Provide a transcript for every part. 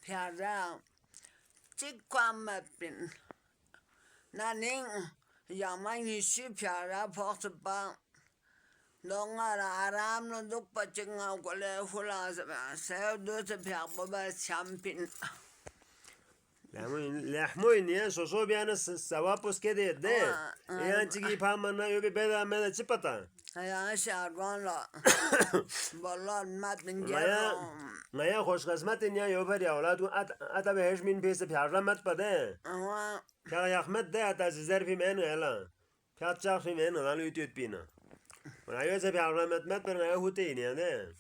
Piara Chiquamapin Naning Yamani Shipiara Portaba Longa Aram no look patching out Hulas, so do the Piababa champion. لحموين يا سوسو بيانا سوابوس كده ده يعني تيجي فهمنا يبي بدأ من الشبطة يا شارون لا بالله ما ما يا خوش قسمتين يا يوفر يا أولاد أتا بهش من بيس بيعرمت بده كلا يا أحمد ده أتا زر في منه يلا كاتشار في منه لا يوتيوب بينا ولا يوزع بيعرمت مت برنا يهوتين يا ده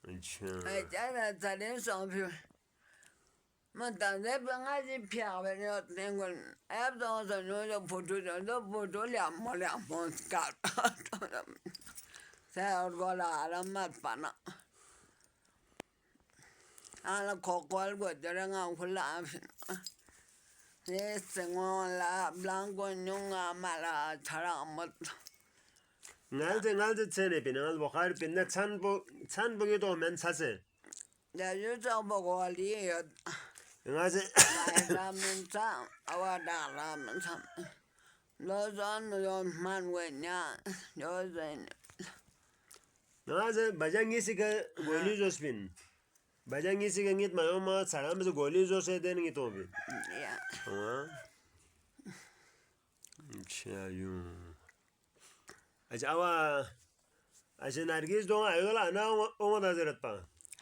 أنا تاني سامي ما تاني بنادي بيعمل يطلعون أبدا زنوا بودو لام كات سأقول على بنا أنا كوكول قدرنا كلها يسمعون لا بلانكو نيونا مالا ترامت نالد تاني بينا بخار بينا تان بقيتو من ساسه لا يوجد بقولي نالد رامن سام أودا رامن سام لازم يوم من وينيا لازم نالد بجانگی سیگه گولی جوش بین بجانگی سیگه نیت ما سلام بس گولی جوشه دنگی تو بین چیون اچھا اچھا نرگس دو ایولا انا اومد حضرت پا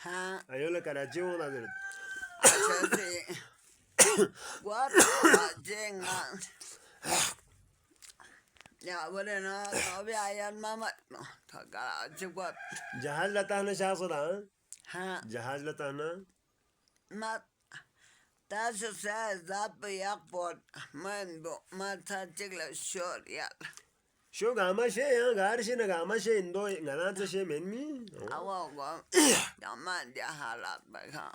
ها ایولا کراچی اومد حضرت اچھا سی what جنگا یا ولنا کبھی آیان ماما تا کراچی کو جهاز لتا ہے شاہ صدا ها جهاز لتا ہے ما تاسو سا زاب یاقبود ما تا چگل شور یال شو گاما شے یا گارشی نہ گاما شے اندو گنات شے منمی اوا yaman dia halat baka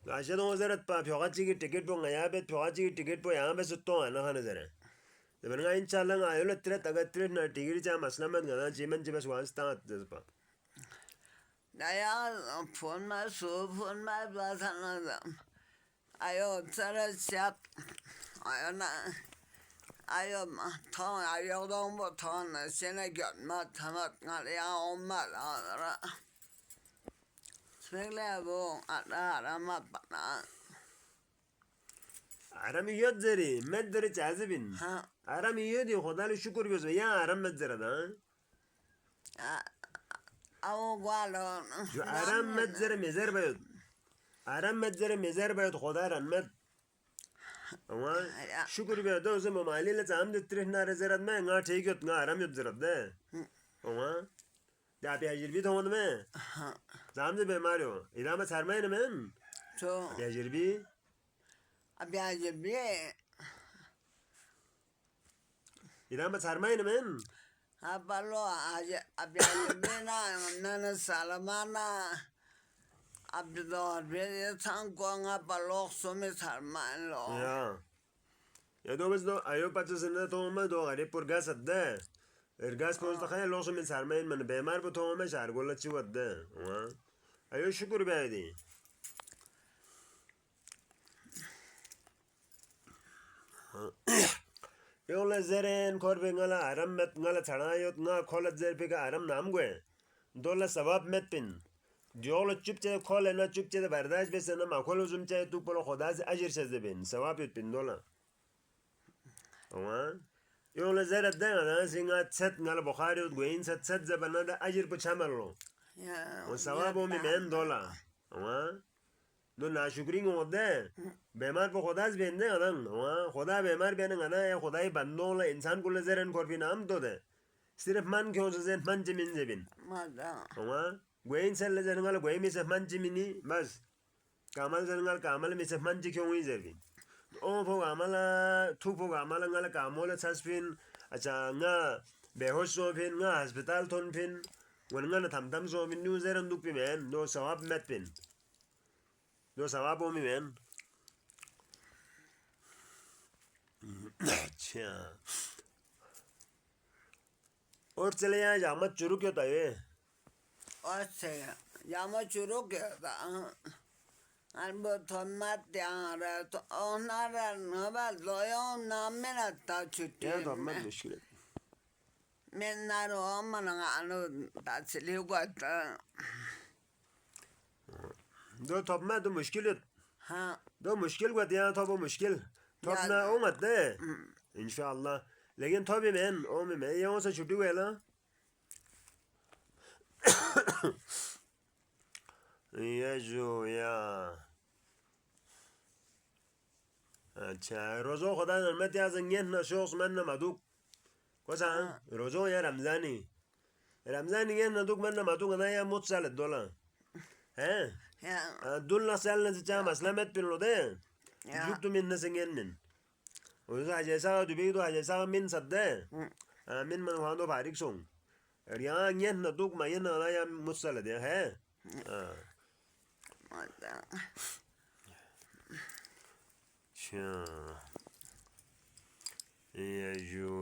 گاشے دو حضرت پا پھوغاچی کی ٹکٹ پو گیا بے پھوغاچی کی ٹکٹ پو یہاں بے ستو انا خان نظر ہے دبنگا انشاءاللہ ایو ترت اگر ترت نہ ٹکٹ چا مسئلہ مت گنا چیمن چ بس واسطہ دس پا نیا فون ما باسانا ayo tsara siat ayo na ayo ma thong ayo dong bo thong na sena gyot ma thamat ngal ya om ma la smegle bo ara ma bana aramiyot zeri medder chazibin aramiyot di khuda le shukr göz ya aram medder da awo gwalo jo aram medder mezer bayot aram medder mezer bayot khuda ran med ama şükür be de o zaman maliyle zamdı trihna rezerat me nga tekyot nga aram yot zerat de ama ya bir bir tamam mı zamdı be mario idame sarmayın men so bir abiyajirbi idame sarmayın men abalo abiyajirbi na salamana abdor be tangong abalo somi sarman lo ya do biz do ayo paçasında tamam do gari purgas adda ergas poz da khayal lo somi sarmayın men bemar bu tamam şar golla çıvadı ayo şükür be di yola zeren korbe ngala aram met ngala chanayot nga kholat zer pe ka aram nam gwe dola sabab met pin جوال چپچه کال نه چپچه برداشت بسنه ماکول وزم چه تو پلو خدا از اجر شده بین ثواب بین دولا اما یول زرد ده نه سینگا ست نال بخاری و گوین ست زبانه ده اجر پچامرلو و ثواب می من دولا اما دو ناشکری گوده بیمار په خدا از بینده آدم اما خدا بیمار بینه نه یا خدای بندولا انسان کل زرن کورفی نام دوده صرف من که اوز زن من جمین زبین اما Gwen selle zangal gwen misaf manji mini bas kamal zangal kamal misaf manji kyong yi zervin o pho amala thu pho amala ngala kamola saspin acha nga behosh so phin nga hospital thon phin wan nga tham so min nu zeran duk pi men do sawab met pin do sawab o mi men acha और चले यहाँ जामत चुरू क्यों ताये Ose, llamo churuqueta. Albo tomattiara, onara nova loyo namena tachuti. Ya tamam müşkil. Menaro omana anu tatsili guata. Do tapma do müşkil. Ha, Do müşkil guat ya tabu müşkil. Tapna olmadı de. İnşallah. Lakin tabi men o men ya olsa çutu vela. Ya jo ya. अच्छा रोजो खुदा नमत या जंगेन न शोस मन न मदुक कोसा रोजो या रमजानी रमजानी या न दुक मन न मदुक ना या मुत्सल दोला हैं ya, دول نسال نزچا مسلمت پلو ده ya. جوتو من نسنگنن وزا جيسا دبيدو جيسا من صده من هاندو فارق سون ريا ين ندوك ما ين نا يا متسل ده है अच्छा ये जो